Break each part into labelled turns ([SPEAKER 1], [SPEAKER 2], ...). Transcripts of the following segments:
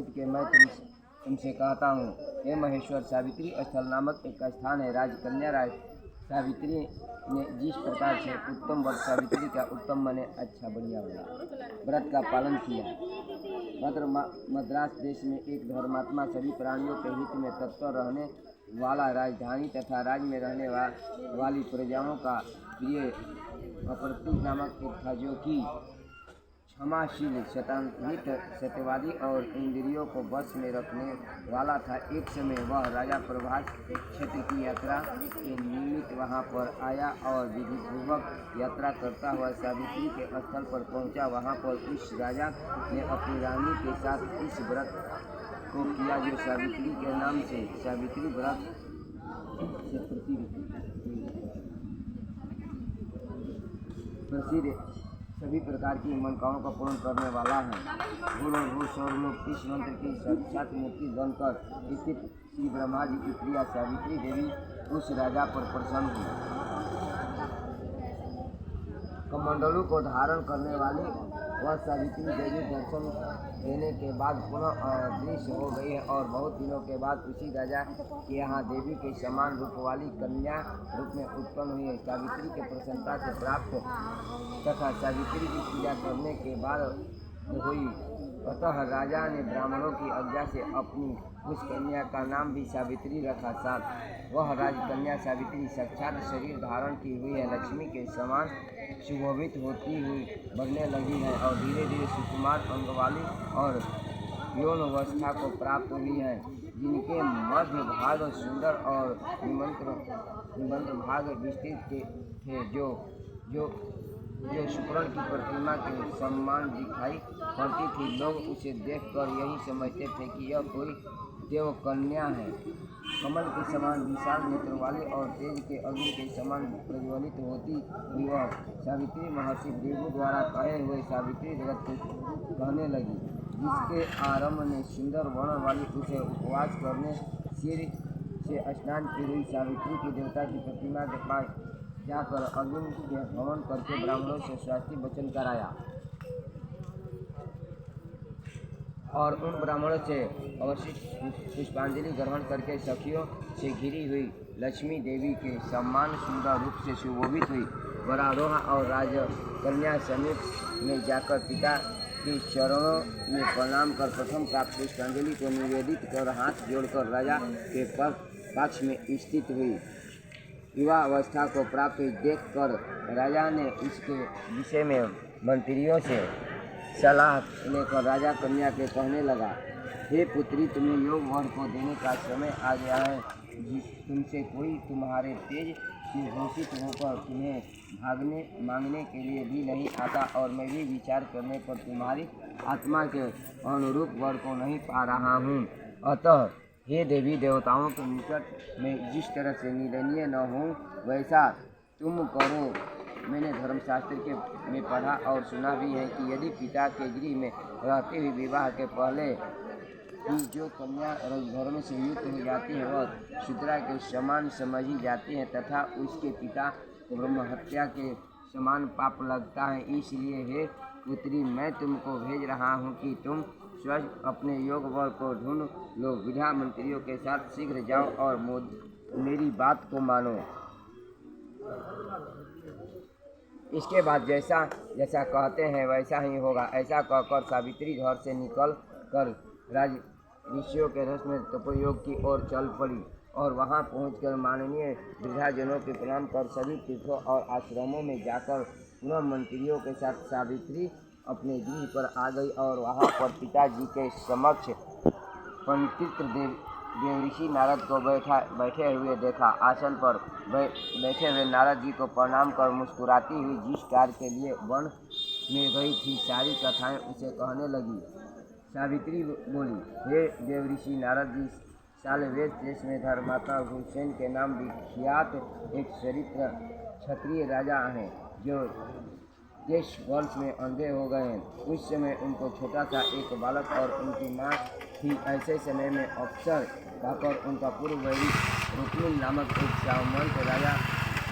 [SPEAKER 1] सहित कि मैं तुमसे कहता हूँ, हे महेश्वर, सावित्री स्थल नामक एक स्थान है। राजकन्या राज सावित्री ने जिस प्रकार से उत्तम व्रत, सावित्री का उत्तम मने अच्छा बढ़िया व्रत का पालन किया। मद्रास देश में एक धर्मात्मा, सभी प्राणियों के हित में तत्पर रहने वाला, राजधानी तथा राज्य में रहने वाली प्रजाओं का प्रिय अप्रतीक नामक एक था, जो कि क्षमाशील, शतान्वित, सत्यवादी और इंद्रियों को वश में रखने वाला था। एक समय वह राजा प्रभास क्षेत्र की यात्रा के निमित्त वहां पर आया और विधिपूर्वक यात्रा करता हुआ सावित्री के स्थल पर पहुंचा। वहां पर उस राजा ने अपनी रानी के साथ इस व्रत को किया, जो सावित्री के नाम से सावित्री व्रत प्रसिद्ध, सभी प्रकार की मनोकामनाओं को पूर्ण करने वाला है। भूलोक स्वर्गलोक इस मंत्र की साक्षात मूर्ति बनकर स्थित श्री ब्रह्मा जी की प्रिया सावित्री देवी उस राजा पर प्रसन्न हुई। कमंडलू को धारण करने वाली वह सावित्री देवी दर्शन देने के बाद पुनः अदृश्य हो गई है और बहुत दिनों के बाद उसी राजा के यहाँ देवी के समान रूप वाली कन्या रूप में उत्पन्न हुई है। सावित्री के प्रसन्नता से प्राप्त तथा सावित्री की पूजा करने के बाद हुई। अतः राजा ने ब्राह्मणों की आज्ञा से अपनी उस कन्या का नाम भी सावित्री रखा। वह राजकन्या सावित्री साक्षात शरीर धारण की हुई है, लक्ष्मी के समान सुशोभित होती हुई बढ़ने लगी है और धीरे धीरे सुकुमार अंग वाली और यौन अवस्था को प्राप्त हुई है, जिनके मध्य भाग सुंदर और निबंध भाग विस्तृत थे, जो शुक्रण की प्रतिमा के समान दिखाई पड़ती थी। लोग उसे देखकर यही समझते थे कि यह कोई देव कन्या है। कमल के समान विशाल नेत्र वाली और तेज के अग्नि के समान प्रज्वलित होती हुई वह सावित्री महर्षि भृगु द्वारा कहे हुए सावित्री व्रत कहने लगी, जिसके आरंभ में सुंदर वर्ण वाली उसे उपवास करने, सिर से स्नान की हुई सावित्री की देवता की प्रतिमा के पास जाकर अग्नि के हवन करके ब्राह्मणों से स्वास्थ्य वचन कराया और उन ब्राह्मणों से अवशिष्ट पुष्पांजलि ग्रहण करके सखियों से घिरी हुई लक्ष्मी देवी के समान सुंदर रूप से सुशोभित हुई। वरारोहा और राजकन्या समीप में जाकर पिता के चरणों में प्रणाम कर प्रथम प्राप्त पुष्पांजलि को निवेदित कर हाथ जोड़कर राजा के पक्ष में स्थित हुई। युवा अवस्था को प्राप्त देखकर राजा ने उसके विषय में मंत्रियों से सलाह लेकर राजा कन्या के कहने लगा, हे पुत्री, तुम्हें योग वर को देने का समय आ गया है। तुमसे कोई तुम्हारे तेज से घोषित होकर तुम्हें मांगने के लिए भी नहीं आता और मैं भी विचार करने पर तुम्हारी आत्मा के अनुरूप वर को नहीं पा रहा हूँ। अतः हे देवी देवताओं के निकट में जिस तरह से निंदनीय न हो वैसा तुम करो। मैंने धर्मशास्त्र में पढ़ा और सुना भी है कि यदि पिता के गृह में रहते हुए विवाह के पहले ही जो कन्या रजधर्म से युक्त हो जाती है वह शूद्रा के समान समझी जाती है तथा उसके पिता को ब्रह्महत्या के समान पाप लगता है। इसलिए हे पुत्री, मैं तुमको भेज रहा हूँ कि तुम स्वयं अपने योग वर को ढूंढ लो। विद्या मंत्रियों के साथ शीघ्र जाओ और मेरी बात को मानो। इसके बाद जैसा जैसा कहते हैं वैसा ही होगा। ऐसा कहकर सावित्री घर से निकल कर राज ऋषियों के रस में तपोयोग की ओर चल पड़ी और वहां पहुंचकर माननीय वृद्धाजनों के प्रणाम कर सभी तीर्थों और आश्रमों में जाकर पुनः मंत्रियों के साथ सावित्री अपने गृह पर आ गई और वहां पर पिताजी के समक्ष पंडित देवऋषि नारद को बैठे हुए देखा। आसन पर बैठे हुए नारद जी को प्रणाम कर मुस्कुराती हुई जिस कार्य के लिए वन में गई थी सारी कथाएं उसे कहने लगी। सावित्री बोली, हे देवऋषि नारद जी, सालवेद देश में धर्मात्मा भूषण के नाम विख्यात एक चरित्र क्षत्रिय राजा हैं, जो 10 वर्ष में अंधे हो गए हैं। उस समय उनको छोटा सा एक बालक और उनकी माँ थी। ऐसे समय में अवसर पाकर उनका पूर्व वैरी रुक्मिन नामक एक सामंत राजा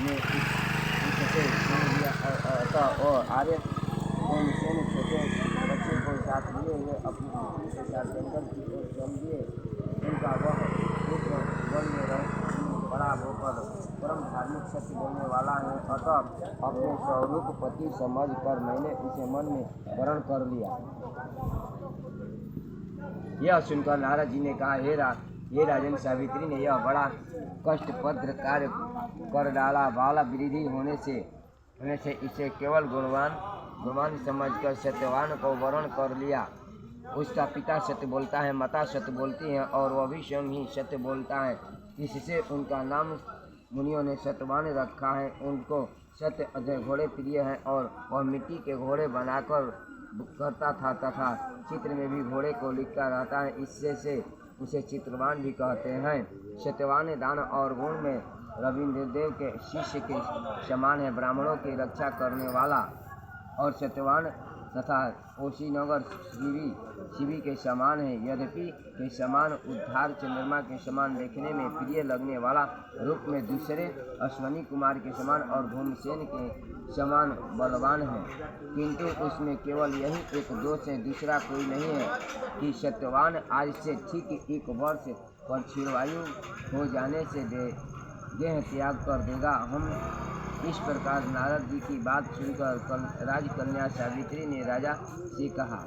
[SPEAKER 1] ने उससे सुन लिया। अतः और आर्य छोटे बच्चे को साथ लिए हुए अपनी पुत्री के साथ जंगल की ओर चल दिए। उनका वह पुत्र वन में बड़ा होकर परम धार्मिक सत्य बोलने वाला है, अतः अपने स्वरूप पति समझ कर मैंने उसे मन में वरण कर लिया। यह सुनकर नारद जी ने कहा, हे राजन, सावित्री ने यह बड़ा कष्टप्रद कार्य कर डाला। बाला वृद्धि होने से इसे केवल गुणवान समझकर सत्यवान को वरण कर लिया। उसका पिता सत्य बोलता है, माता सत्य बोलती है और वह भी स्वयं ही सत्य बोलता है। इससे उनका नाम मुनियों ने सत्यवान रखा है। उनको सत्य अजय घोड़े प्रिय हैं और वह मिट्टी के घोड़े बनाकर करता था तथा चित्र में भी घोड़े को लिखता रहता है। इससे से उसे चित्रवान भी कहते हैं। सत्यवान दान और गुण में रविंद्र देव के शिष्य के समान है, ब्राह्मणों की रक्षा करने वाला। और सत्यवान तथा ओशीनगर शिवी के समान है, यद्यपि के समान उद्धार चंद्रमा के समान देखने में प्रिय लगने वाला, रूप में दूसरे अश्वनी कुमार के समान और धूमसेन के समान बलवान है। किंतु उसमें केवल यही एक दोष है, दूसरा कोई नहीं है कि सत्यवान आज से ठीक 1 वर्ष पर क्षीरवायु हो जाने से देह त्याग कर देगा। हम इस प्रकार नारद जी की बात सुनकर राजकन्या सावित्री ने राजा से कहा।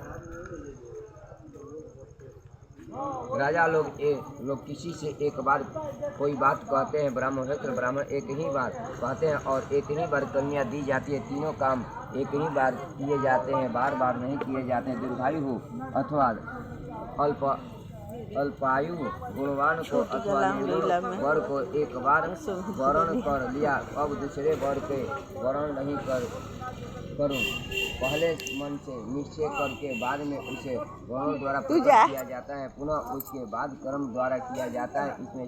[SPEAKER 1] राजा लोग किसी से एक बार कोई बात कहते हैं, ब्राह्मण एक ही बार कहते हैं और एक ही बार कन्या दी जाती है। तीनों काम एक ही बार किए जाते हैं, बार बार नहीं किए जाते हैं। दीर्घायु हो अथवा अल्पायु, गुणवान को अथवा निर्गुण वर को एक बार वरण कर लिया, अब दूसरे वर के वरण नहीं करूं। पहले मन से निश्चय करके बाद में उसे वर्णों द्वारा प्रकट किया जाता है, पुनः उसके बाद कर्म द्वारा किया जाता है। इसमें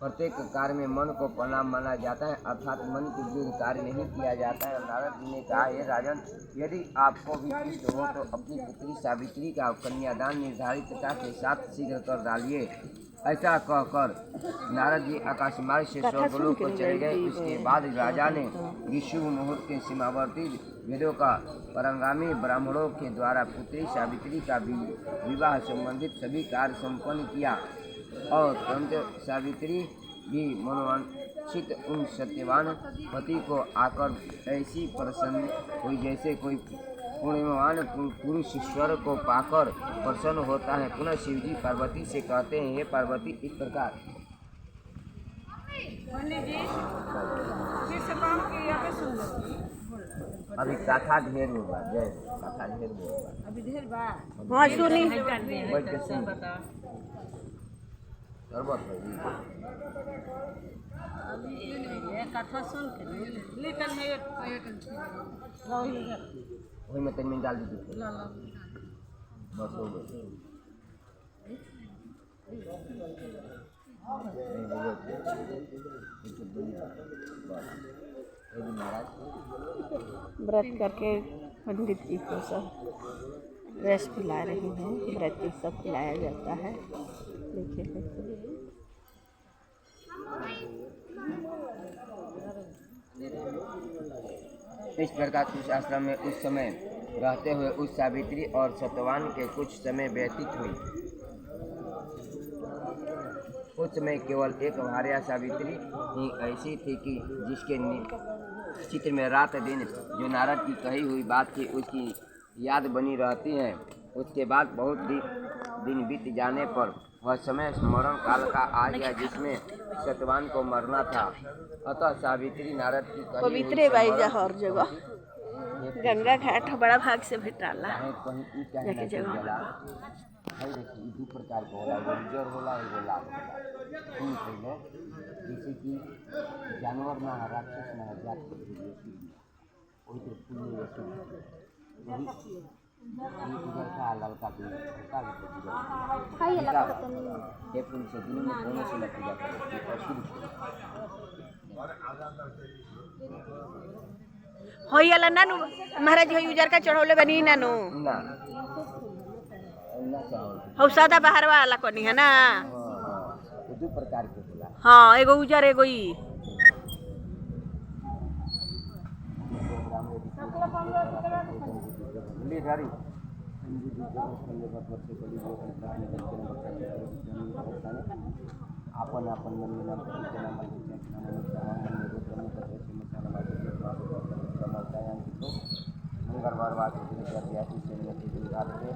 [SPEAKER 1] प्रत्येक कार्य में मन को प्रणाम माना जाता है, अर्थात मन के विरुद्ध कार्य नहीं किया जाता है। नारद जी ने कहा, हे राजन, यदि आपको भी इष्ट हो तो अपनी पुत्री सावित्री का कन्यादान निर्धारितता के साथ शीघ्र कर डालिए। ऐसा कहकर नारद जी आकाश मार्ग से स्वर्गलोक को चले गए। इसके बाद राजा ने विशुभ मुहूर्त के सीमावर्ती वेदों का परंगामी ब्राह्मणों के द्वारा पुत्री सावित्री का विवाह संबंधित सभी कार्य संपन्न किया और तुरंत सावित्री भी मनोवांछित उन सत्यवान पति को आकर ऐसी प्रसन्न हुई जैसे कोई पुण्यवान पुरुष ईश्वर को पाकर प्रसन्न होता है। पुनः शिवजी पार्वती से कहते हैं, हे पार्वती, इस प्रकार अभी कथा ढेर होगा, जय कथा ढेर होगा, अभी ढेर बा। हाँ सुनी, बैठ के सुन कथा सुन के वही में तन में डाल दीजिए, बस हो गई।
[SPEAKER 2] व्रत करके पंडित जी को सब रस पिला रही हैं, व्रती सब पिलाया जाता है। देखिए
[SPEAKER 1] इस प्रकार उस आश्रम में उस समय रहते हुए उस सावित्री और सत्यवान के कुछ समय व्यतीत हुई। उस समय केवल एक भार्या सावित्री ही ऐसी थी कि जिसके चित्र में रात दिन जो नारद की कही हुई बात थी उसकी याद बनी रहती है। उसके बाद बहुत दिन बीत जाने पर वह समय स्मरण काल का आ गया जिसमें सत्यवान को मरना था। अतः सावित्री नारद की कही
[SPEAKER 2] पवित्र बाई जा हर जगह गंगा घाट बड़ा भाग से भेटाला
[SPEAKER 1] कहीं जगह दू प्रकार के होला, एगो रिजर्व होला, एगो लाभ होला। जैसे कि जानवर ना है, राक्षस ना है, जात के वही तो पुण्य वही इधर का ललका भी का भी ये पुण्य से दिन में होने से पूजा करते हैं और
[SPEAKER 2] होइला नानू महाराज होई उजर का चढ़ौले बनी नानू
[SPEAKER 1] ना
[SPEAKER 2] हौ सादा बाहर वाला कोनी है ना।
[SPEAKER 1] तो दो प्रकार के होला।
[SPEAKER 2] हाँ, एगो उजर एगो ई
[SPEAKER 1] हिंदू दुर्जन खंडे भर से कली आपन आपन मन में नाम पति नाम मंगलवार वासी से रात के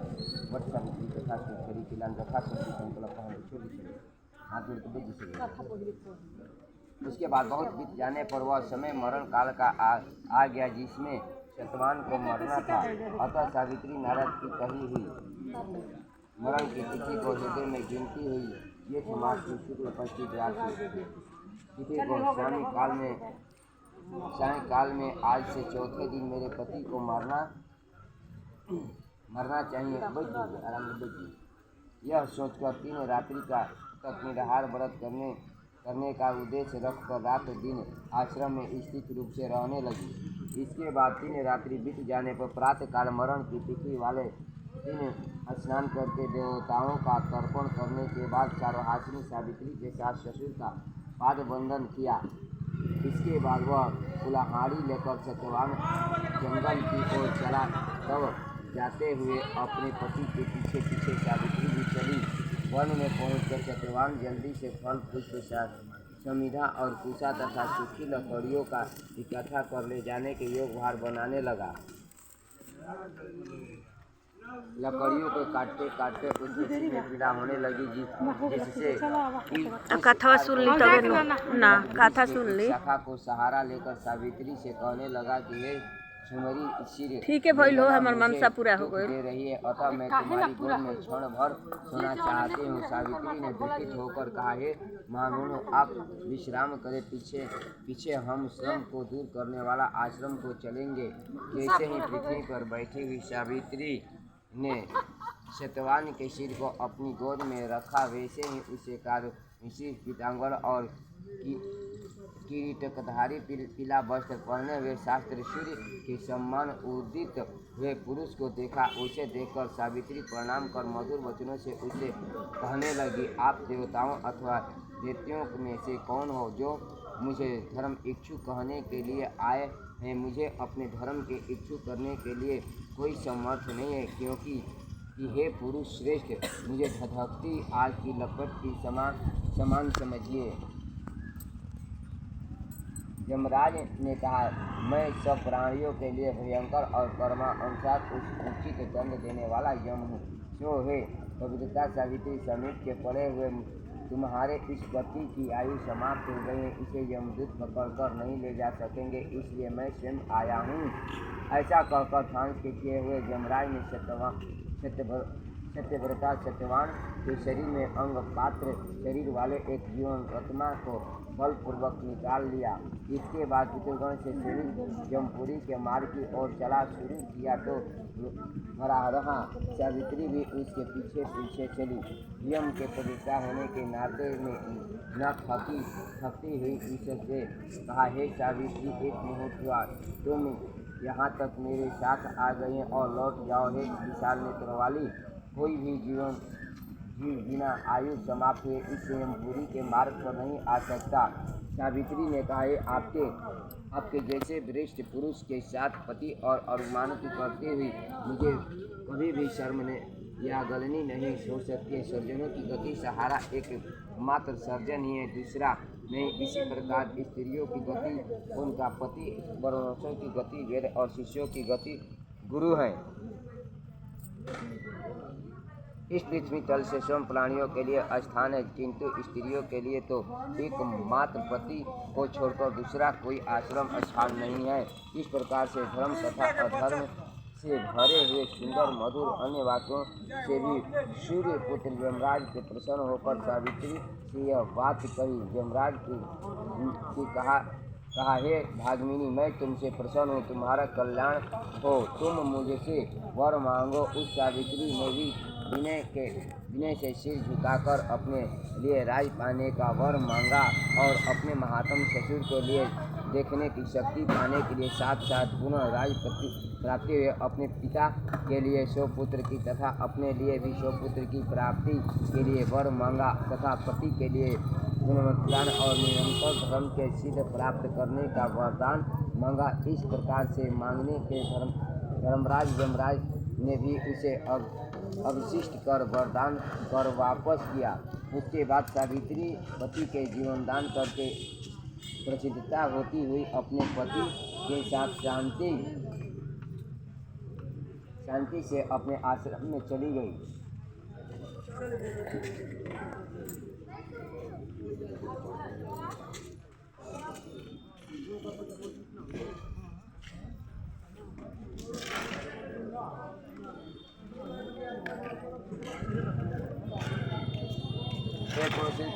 [SPEAKER 1] वट सावित्री तथा शेखरी किलान रखा संकल्प हाथ जोड़ के जिसे उसके बाद बहुत बीत जाने पर वह समय मरण काल का आ गया जिसमें सत्यवान को मरना था। अतः सावित्री नारद की कही हुई मरण की तिथि को हृदय में गिनती हुई ये समाज की शुक्ल पक्षी तिथि को सायकाल में आज से चौथे दिन मेरे पति को मरना चाहिए। आराम यह सोचकर 3 रात्रि का तक निराहार व्रत करने का उद्देश्य रखकर रात दिन आश्रम में स्थित रूप से रहने लगी। इसके बाद 3 रात्रि बीत जाने पर प्रातःकाल मरण की तिथि वाले दिन स्नान करके देवताओं का तर्पण करने के बाद चारोहासिनी सावित्री के साथ ससुर का पाद बंधन किया। इसके बाद वह कुल्हाड़ी लेकर सत्यवान जंगल की ओर चला। तब जाते हुए अपने पति के पीछे पीछे सावित्री भी चली। वन में पहुंचकर सत्यवान जल्दी से फल पुष्प समिधा और कुशा तथा सूखी लकड़ियों का इकट्ठा कर ले जाने के योग भार बनाने लगा। लकड़ियों को काटते काटते उसमें पीड़ा होने लगी जिससे
[SPEAKER 2] कथा सुन ली तब ना कथा सुन ली।
[SPEAKER 1] शाखा को सहारा लेकर सावित्री से कहने लगा कि हे सुमरी सिर
[SPEAKER 2] ठीक है भइल हो हमार मनसा पूरा हो गए
[SPEAKER 1] दे रही है अतः मैं तुम्हारी गोद में क्षण भर सोना चाहती हूँ। सावित्री ने दुखित होकर कहा हे महामुनो आप विश्राम करें पीछे हम श्रम को दूर करने वाला आश्रम को चलेंगे। जैसे ही पृथ्वी पर बैठी हुई सावित्री ने सत्यवान के सिर को अपनी गोद में रखा वैसे ही उसे पीतांबर और किरीटधारी पीला वस्त्र पहने हुए शास्त्र सूर्य के सम्मान उदित हुए पुरुष को देखा। उसे देखकर सावित्री प्रणाम कर मधुर वचनों से उसे कहने लगी आप देवताओं अथवा दैत्यों में से कौन हो जो मुझे धर्म इच्छु कहने के लिए आए हैं। मुझे अपने धर्म के इच्छु करने के लिए कोई समर्थ नहीं है क्योंकि हे पुरुष श्रेष्ठ मुझे धधकती आग की लपट की समान समझिए। यमराज ने कहा मैं सब प्राणियों के लिए भयंकर और कर्मानुसार उचित दंड देने वाला यम हूँ। जो है पवित्रता सावित्री समीप के पड़े हुए तुम्हारे इस पति की आयु समाप्त हो गई है। इसे यमदूत पकड़कर नहीं ले जा सकेंगे इसलिए मैं स्वयं आया हूँ। ऐसा कहकर फांस के किए हुए यमराज ने सत्यव्रता सत्यवान के शरीर में अंग पात्र शरीर वाले एक जीवन आत्मा को बलपूर्वक निकाल लिया। इसके बाद पितृगण से शरीर जमपुरी के मार्ग की ओर चला शुरू किया तो वराह सावित्री भी उसके पीछे पीछे चली। यम के प्रतिष्ठा होने के नाते में न थकती हुई उससे कहा हे सावित्री एक मुहूर्त हुआ तुम यहाँ तक मेरे साथ आ गई हैं और लौट जाओ। हे विशाल नेत्र वाली कोई भी जीव बिना आयु समाप्त हुए इस यमपुरी के मार्ग पर नहीं आ सकता। सावित्री ने कहा आपके जैसे वरिष्ठ पुरुष के साथ पति और अवमानित करते हुए मुझे कभी भी शर्म या गलनी नहीं हो सकती। सर्जनों की गति सहारा एक मात्र सर्जन ही है दूसरा नहीं। इसी प्रकार स्त्रियों की गति उनका पति वर्णों की गति वेद और शिष्यों की गति गुरु है। इस पृथ्वी तल से स्वयं प्राणियों के लिए स्थान है किंतु स्त्रियों के लिए तो एकमात्र पति को छोड़कर दूसरा कोई आश्रम स्थान नहीं है। इस प्रकार से धर्म तथा अधर्म से भरे हुए सुंदर मधुर अन्य वाक्यों से भी सूर्य पुत्र यमराज के प्रसन्न होकर सावित्री से यह बात कही। यमराज की कहा हे भागमिनी मैं तुमसे प्रसन्न हूँ तुम्हारा कल्याण हो तुम मुझसे वर मांगो। उस सावित्री ने भी विनय से सिर झुकाकर अपने लिए राज पाने का वर मांगा और अपने महात्म ससुर के लिए देखने की शक्ति पाने के लिए साथ साथ पुनः राज प्राप्ति हुए अपने पिता के लिए स्वपुत्र की तथा अपने लिए भी स्वपुत्र की प्राप्ति के लिए वर मांगा तथा पति के लिए गुणवत्तान और निरंतर धर्म के सिद्ध प्राप्त करने का वरदान मांगा। इस प्रकार से मांगने के धर्मराज यमराज ने भी उसे अवशिष्ट कर वरदान कर वापस किया। उसके बाद सावित्री पति के जीवनदान करके प्रसिद्धता होती हुई अपने पति के साथ शांति से अपने आश्रम में चली गई।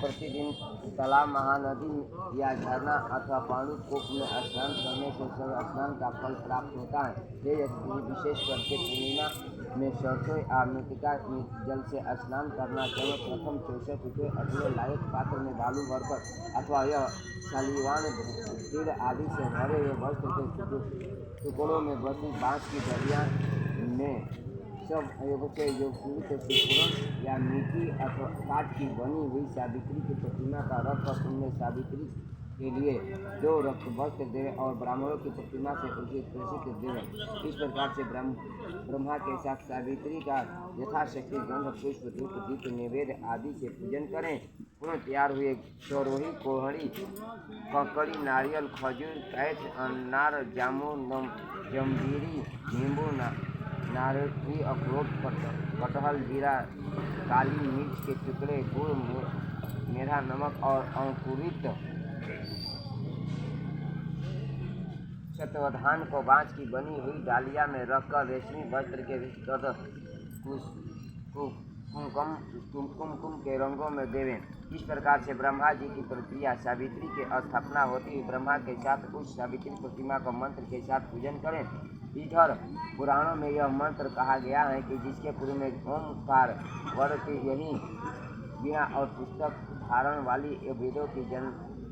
[SPEAKER 1] प्रतिदिन तालाब, महानदी या झरना अथवा पानी कूप में स्नान करने से सर्व स्नान का फल प्राप्त होता है। ये विशेष करके पूर्णिमा में सरसों या मृतिका जल से स्नान करना चाहिए। प्रथम 64 रुपये अपने लायक पात्र में बालू भरकर अथवा यह शालीवान तिल आदि से भरे हुए वस्त्र के टुकड़ों में बसी बांस की डलिया में सब से सिकुड़न या मिट्टी अथवा काठ की बनी हुई सावित्री की प्रतिमा का रखकर उनमें सावित्री के लिए 2 रक्त वस्त्र देवे और ब्राह्मणों की प्रतिमा से उसे प्रसिद्ध देवे। इस प्रकार से ब्रह्मा के साथ सावित्री का यथाशक्ति गंध, पुष्प, धूप, दीप, नैवेद्य आदि से पूजन करें। पुनः तैयार हुए चौरोही, कोहड़ी, ककड़ी, नारियल, खजूर, कैथ, अनार, जामुन, जम्बीरी, नींबू, नारंगी, अखरोट, कटहल, जीरा, काली मिर्च के टुकड़े, गुड़, मेरा नमक और अंकुरित शतवधान को बांस की बनी हुई डालिया में रखकर रेशमी वस्त्र के विस्तृत कुमकुम के रंगों में देवें। इस प्रकार से ब्रह्मा जी की प्रक्रिया सावित्री के स्थापना होती हुई ब्रह्मा के साथ उस सावित्री प्रतिमा का मंत्र के साथ पूजन करें। इधर पुराणों में यह मंत्र कहा गया है कि जिसके पूर्व में ओमकार वर्ड की यही वीणा और पुस्तक धारण वाली वेदों की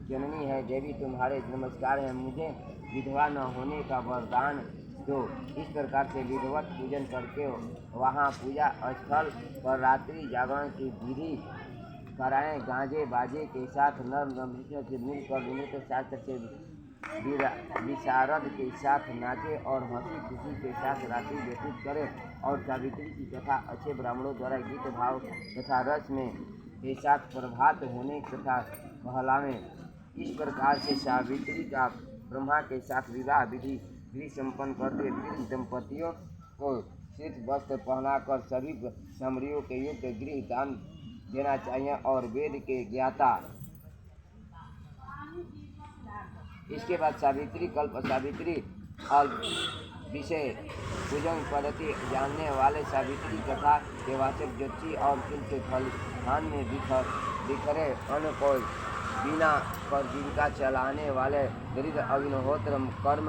[SPEAKER 1] जननी है। देवी तुम्हारे नमस्कार है, मुझे विधवा न होने का वरदान दो। इस प्रकार से विधिवत पूजन करके वहाँ पूजा स्थल पर रात्रि जागरण की विधि कराएं। गांजे बाजे के साथ नर नमृषों से मिलकर विनित शास्त्र से विशारद के साथ नाचे और हंसी खुशी के साथ रात्रि व्यतीत करें और सावित्री की कथा अच्छे ब्राह्मणों द्वारा गीत भाव तथा रस में के साथ प्रभात होने तथा बहलावें। इस प्रकार से सावित्री का ब्रह्मा के साथ विवाह विधि संपन्न करते वृद्ध दंपतियों को शीत वस्त्र पहनाकर सभी समरियों के युद्ध गृह दान देना चाहिए और वेद के ज्ञाता। इसके बाद सावित्री कल्प सावित्री अल्प विषय पूजन पद्धति जानने वाले सावित्री कथा के वाचक ज्योति और उनके फलहान में बिखरे अन्न को बिना पर जीविका चलाने वाले दरिद्र अग्निहोत्र कर्म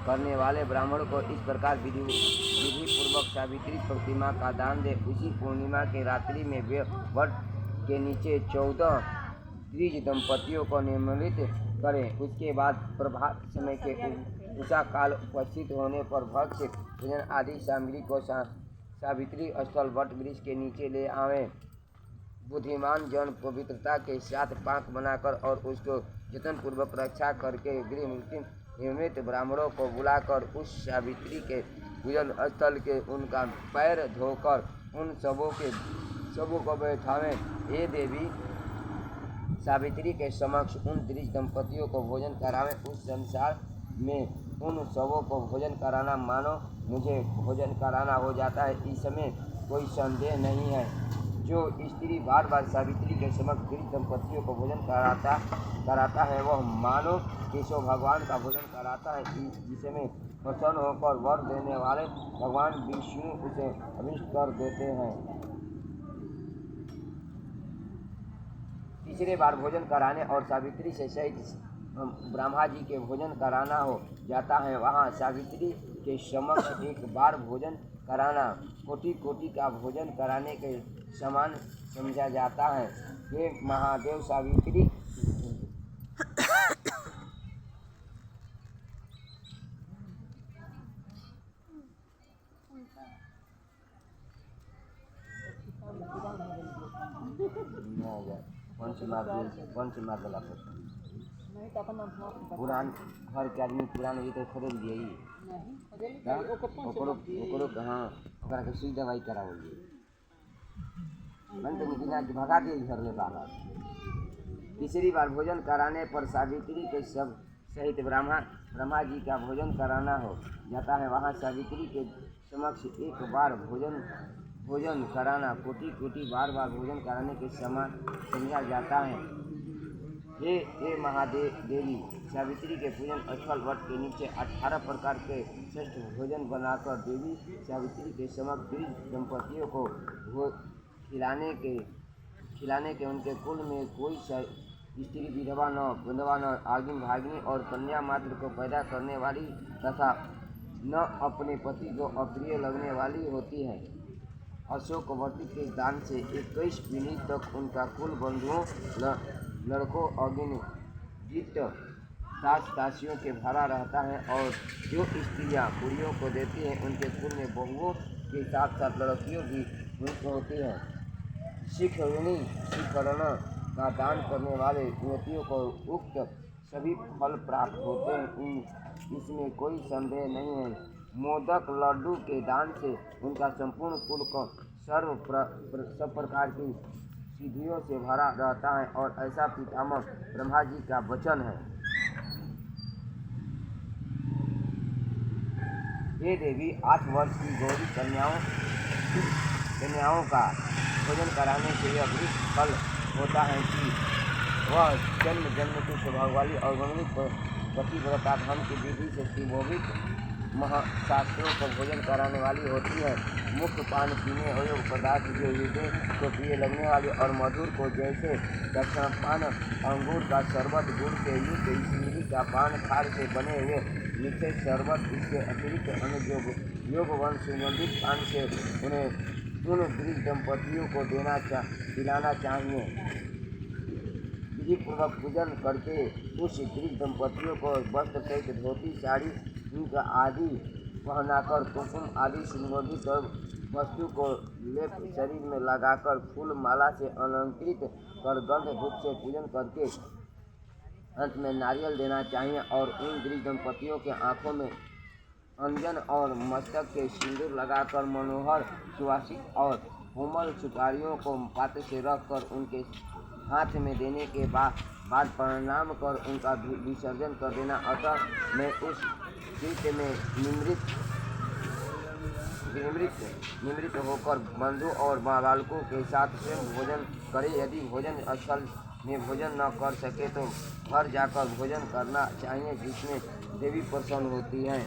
[SPEAKER 1] करने वाले ब्राह्मण को इस प्रकार विधि पूर्वक सावित्री प्रतिमा का दान दे। उसी पूर्णिमा के रात्रि में वे वट के नीचे 14 द्विज दंपतियों को निम्नलित करें। उसके बाद प्रभात समय के उषा काल उपस्थित होने पर भक्ष्य भोजन आदि सामग्री को सावित्री स्थल वट वृक्ष के नीचे ले आवें। बुद्धिमान जन पवित्रता के साथ पाक बनाकर और उसको जतन पूर्वक रक्षा करके गृह नियमित ब्राह्मणों को बुलाकर उस सावित्री के पूजन स्थल के उनका पैर धोकर उन सबों को बैठावें। ये देवी सावित्री के समक्ष उन द्विज दंपतियों को भोजन करावें। उस संसार में उन सबों को भोजन कराना मानो मुझे भोजन कराना हो जाता है, इसमें कोई संदेह नहीं है। जो स्त्री बार बार सावित्री के समक्ष द्विज दंपतियों को भोजन कराता है वह मानो केशव भगवान का भोजन कराता है, जिसमें प्रसन्न होकर वर देने वाले भगवान विष्णु उसे अभिष्ट कर देते हैं। तीसरे बार भोजन कराने और सावित्री से सहित ब्रह्मा जी के भोजन कराना हो जाता है। वहाँ सावित्री के समक्ष एक बार भोजन कराना कोटि कोटि का भोजन कराने के समान समझा जाता है। हे महादेव सावित्री पुरान घर के आदमी पुरान ये तो खरीद दिए कहाँ ओकरा के सुई दवाई कराओगे बनते निकिना के भगा दिए घर में बाहर। तीसरी बार भोजन कराने पर सावित्री के सब सहित ब्रह्मा जी का भोजन कराना हो जाता है। वहाँ सावित्री के समक्ष एक बार भोजन कराना कोटि बार भोजन कराने के समान समझा जाता है। हे महादेवी, सावित्री के पूजन स्थल वट के नीचे 18 प्रकार के श्रेष्ठ भोजन बनाकर देवी सावित्री के समक्ष द्विज दंपतियों को खिलाने के उनके कुल में कोई स्त्री विधवा न आगिन भागिनी और कन्या मात्र को पैदा करने वाली तथा न अपने पति को अप्रिय लगने वाली होती है। अशोकवती के दान से 21 पीढ़ी तक उनका कुल बंधुओं लड़कों अगिन जित दासियों के भरा रहता है और जो स्त्रियां कुड़ियों को देती हैं उनके कुल में बहुओं के साथ साथ लड़कियों भी होती हैं। शिखरण का दान करने वाले युवतियों को उक्त सभी फल प्राप्त होते हैं, इसमें कोई संदेह नहीं है। मोदक लड्डू के दान से उनका संपूर्ण कुल को सब प्रकार की सिद्धियों से भरा रहता है और ऐसा पितामह ब्रह्मा जी का वचन है। हे देवी, 8 वर्ष की गौरी कन्याओं का भोजन कराने से यह वृक्ष फल होता है कि वह जन्म की स्वभाव वाली और पतिव्रता धर्म की विधि से सुशोभित महाशास्त्रों को भोजन कराने वाली होती है। मुख्य पान पीने और पदार्थ जो हृदय को प्रिय लगने वाली और मधुर को जैसे दक्षिणपान अंगूर का शरबत, गुड़ से युक्त इमली का पान, खार से बने हुए मीठे शरबत, इसके अतिरिक्त अन्य योगवन सुगंधित पान से उन द्विज दंपतियों को पिलाना चाहिए। विधि पूर्वक पूजन करके उस द्विज दंपतियों को वस्त्र सहित धोती, साड़ी आदि पहनाकर कुमकुम आदि सुगंधित वस्तु को लेप शरीर में लगाकर फूल माला से अलंकृत कर गंध धूप से पूजन करके अंत में नारियल देना चाहिए और उन द्विज दंपतियों के आंखों में अंजन और मस्तक से सिंदूर लगाकर मनोहर सुवासिक और कोमल सुपारियों को पात्र से रखकर उनके हाथ में देने के बाद प्रणाम कर उनका विसर्जन कर देना। अतः मैं उस चित्त में निमृत होकर बंधु और बालकों के साथ स्वयं भोजन करे। यदि भोजन स्थल में भोजन न कर सके तो घर जाकर भोजन करना चाहिए, जिसमें देवी प्रसन्न होती है।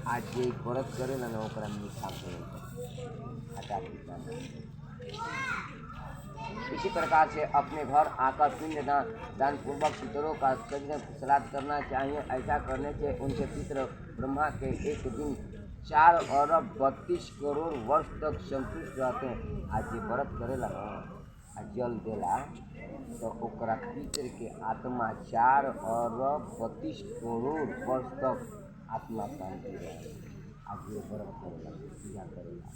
[SPEAKER 1] आज ये व्रत करे ना ओकरा मीठा इसी प्रकार से अपने घर आकर पिंड दान पूर्वक पितरों का श्राद्ध करना चाहिए। ऐसा करने से उनके पितर ब्रह्मा के एक दिन 4 अरब 32 करोड़ वर्ष तक संतुष्ट रहते हैं। आज ये व्रत करेला आ जल देला तो ओकरा पितर के आत्मा 4 अरब 32 करोड़ वर्ष तक आत्मा शांति रहे। आज ये व्रत करेला, पूजा करेला,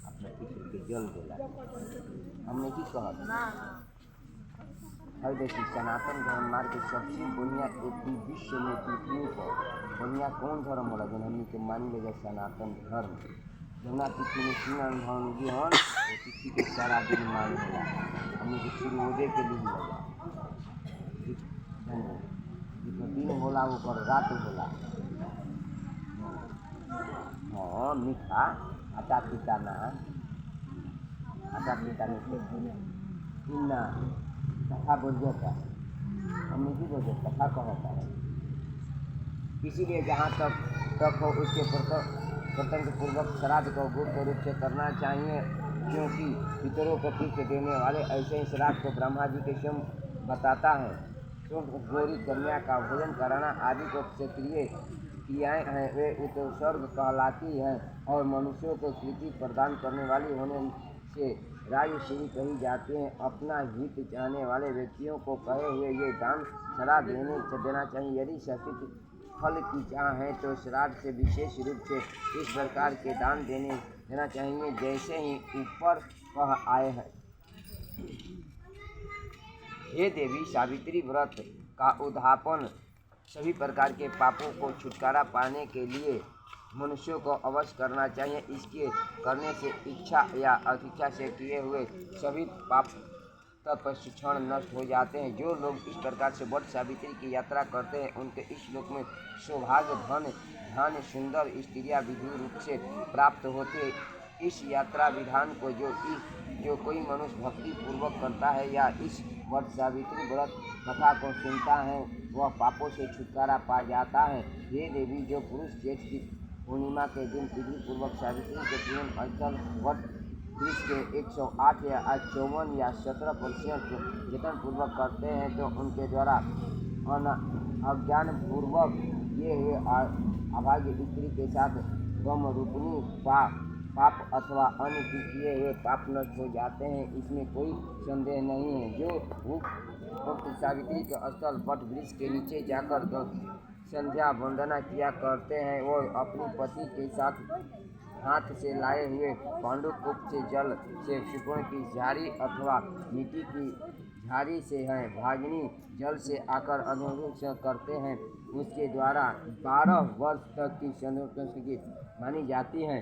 [SPEAKER 1] अपने पितर के जल देला। हमने की कहत है देखिए, सनातन धर्म मार्ग के सबसे बढ़िया एक विश्व में पृथ्वी पर बढ़िया कौन धर्म होला जो हमने के मान ले सनातन धर्म। जमुना तिथि में स्नान भावनगी हन तो तिथि के सारा दिन मान होला। हमने के सूर्योदय के लिए लगा जितना दिन होला वो रात होला। हाँ, मीठा आटा पीता ना इन्ना कथा बोल जाता हमने की बोल कथा कहता है। इसीलिए जहाँ तक हो उसके प्रतंग पूर्वक श्राद्ध को गुप्त रूप से करना चाहिए, क्योंकि पितरों को तीर्थ देने वाले ऐसे ही श्राद्ध को ब्रह्मा जी के स्वयं बताता है। तो गौरी कन्या का भोजन कराना आदि को क्षत्रिय क्रियाएँ हैं, वे उत्सर्ग कहलाती हैं और मनुष्यों को कृति प्रदान करने वाली होने से राजश्री कही जाते हैं। अपना हित चाहने वाले व्यक्तियों को कहे हुए ये दान श्राद्ध देना चाहिए। यदि सचित फल की चाह है तो श्राद्ध से विशेष रूप से इस प्रकार के दान देना चाहिए जैसे ही ऊपर कह आए हैं। हे देवी, सावित्री व्रत का उद्यापन सभी प्रकार के पापों को छुटकारा पाने के लिए मनुष्यों को अवश्य करना चाहिए। इसके करने से इच्छा या अनिच्छा से किए हुए सभी पाप प्रशिक्षण नष्ट हो जाते हैं। जो लोग इस प्रकार से वट सावित्री की यात्रा करते हैं उनके इस लोक में सौभाग्य, धन, धान्य, सुंदर स्त्रियां विधि रूप से प्राप्त होती है। इस यात्रा विधान को जो कोई मनुष्य भक्ति पूर्वक करता है या इस वट सावित्री व्रत कथा को सुनता है वह पापों से छुटकारा पा जाता है। हे देवी, जो पुरुष जेठ की पूर्णिमा के दिन विधि पूर्वक सावित्री के पूर्ण स्थल वट वृक्ष के 108 या 54 या 17% यत्न पूर्वक करते हैं तो उनके द्वारा अज्ञान पूर्वक किए हुए अभाग्य स्त्री के साथ गम रूपनी पाप अथवा अन्य किए हुए पाप नष्ट हो जाते हैं। इसमें कोई संदेह नहीं है। जो उक्त सावित्री के स्थल वट वृक्ष के नीचे जाकर संध्या वंदना किया करते हैं वो अपने पति के साथ हाथ से लाए हुए पांडुकूप से जल से सुपर्ण की झाड़ी अथवा मिट्टी की झाड़ी से है भागनी जल से आकर अनुष्ठान करते हैं उसके द्वारा 12 वर्ष तक की संतुष्टि मानी जाती है।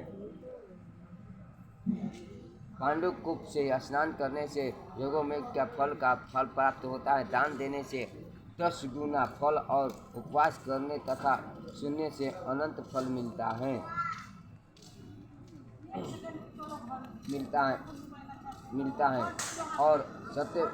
[SPEAKER 1] पांडुकूप से स्नान करने से योगों में क्या फल प्राप्त होता है। दान देने से 10 गुना फल और उपवास करने तथा सुनने से अनंत फल मिलता है और सत्य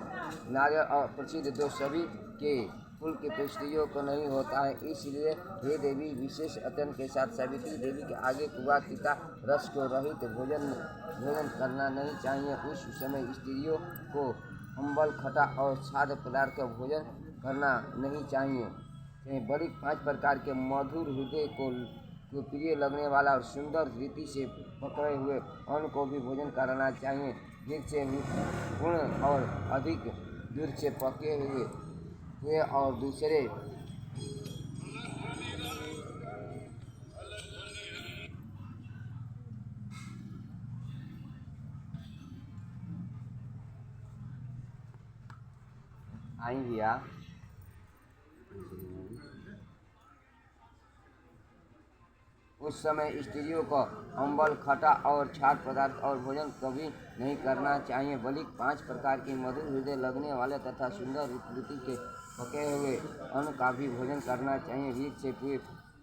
[SPEAKER 1] नारियल और प्रसिद्ध दो सभी के फूल के स्त्रियों को नहीं होता है। इसलिए हे देवी, विशेष अत्यंत के साथ सावित्री देवी के आगे कुआ चिता रस को रहित भोजन करना नहीं चाहिए। उस समय स्त्रियों को अम्बल, खटा और खाद्य पदार्थ का भोजन करना नहीं चाहिए। बड़ी 5 प्रकार के मधुर हृदय को प्रिय लगने वाला और सुंदर रीति से पकड़े हुए अन्न को भी भोजन करना चाहिए। वृक्ष से पूर्ण और अधिक दूर से पके हुए और दूसरे आई भैया उस समय स्त्रियों को अम्बल, खटा और खाद्य पदार्थ और भोजन कभी नहीं करना चाहिए। बल्कि 5 प्रकार के मधुर हृदय लगने वाले तथा सुंदर रीति के पके हुए अन्न का भी भोजन करना चाहिए। वृक्ष से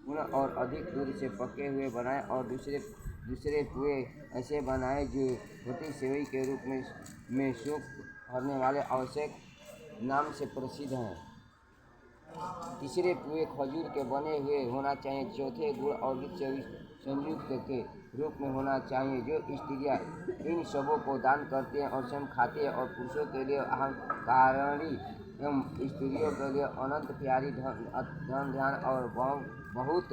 [SPEAKER 1] पूर्ण और अधिक दूर से पके हुए बनाए और दूसरे पुए ऐसे बनाए जो छोटी सेवई के रूप में सूप भरने वाले आवश्यक नाम से प्रसिद्ध हैं। तीसरे पुए खजूर के बने हुए होना चाहिए। चौथे गुड़ और वृक्ष संयुक्त के रूप में होना चाहिए। जो स्त्रियां इन सबों को दान करते हैं और स्वयं खाते हैं और पुरुषों के लिए अहंकारी एवं स्त्रियों के लिए अनंत प्यारी धन ध्यान और बहुत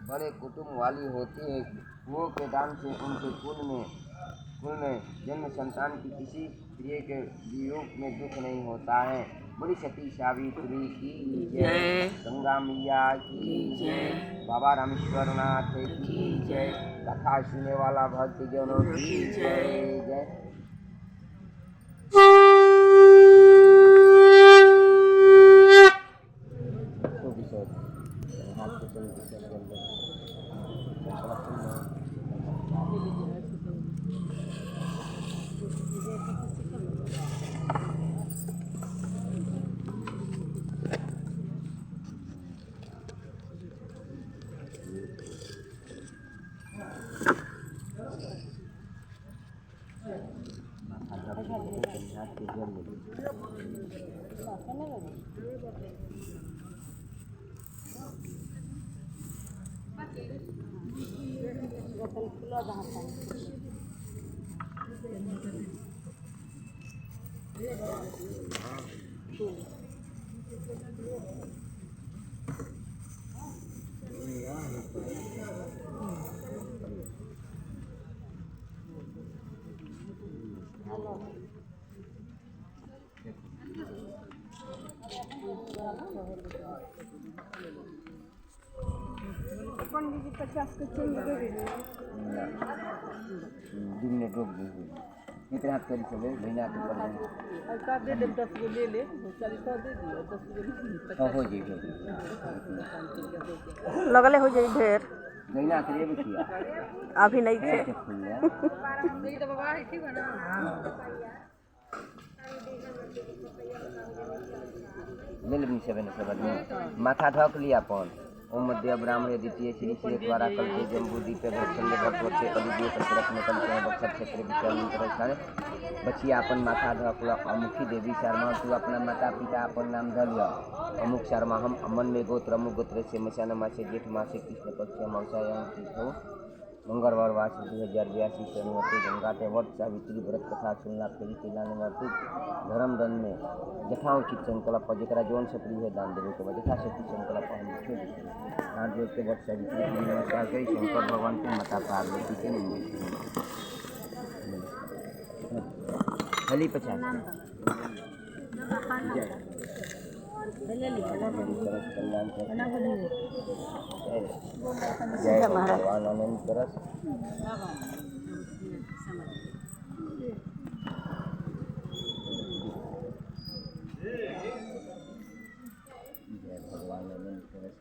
[SPEAKER 1] बड़े कुटुंब वाली होती है। पुओं के दान से उनके कुल में जन्म संतान की किसी प्रिय के वियोग में दुख नहीं होता है। बड़ी सती सावित्री की जय, गंगा मैया की जय, बाबा रामेश्वर नाथ की जय, कथा सुनने वाला भक्त जनों की जय जय।
[SPEAKER 2] पंडित जी 50 के चेंज दे दीजिए।
[SPEAKER 1] दिन में डूब गई इतना हाथ करी चले महीना के पर
[SPEAKER 2] और का दे दे 10 को ले ले 40 का दे दियो 10 को
[SPEAKER 1] हो जाएगी
[SPEAKER 2] लगले हो जाई ढेर।
[SPEAKER 1] गैना करे भी किया
[SPEAKER 2] अभी नहीं थे।
[SPEAKER 1] ऐसे खुल गया ले लेबनी सब माथा ढक लिया अपन ओम मध्य ब्राह्मण द्वितीय श्री श्री द्वारा कल के जम्बू दीपे भक्षण भक्त से कभी प्रसरक में कल के बक्सर क्षेत्र विचार बचिया अपन माथा ढकल अमुखी देवी शर्मा तू अपना माता पिता अपन नाम धल अमुक शर्मा हम अमन में गोत्र अमुक गोत्र से मशान मासे जेठ मासे कृष्ण पक्ष मौसा मंगलवार वास 2082 से अनुमति गंगा के वर्ष सावित्री व्रत कथा सुनला फेरी तिलानुवर्तित धर्म दंड में यथाउचित संकल्प जरा जौन से प्रिय है दान देवे के यथा शक्ति संकल्प हम लिखे हाथ जोड़ के वर्ष सावित्री नमस्कार करी शंकर भगवान को मता पार्वती के हली 50 जय भगवान अनंत रस जय भगवान अनंत रस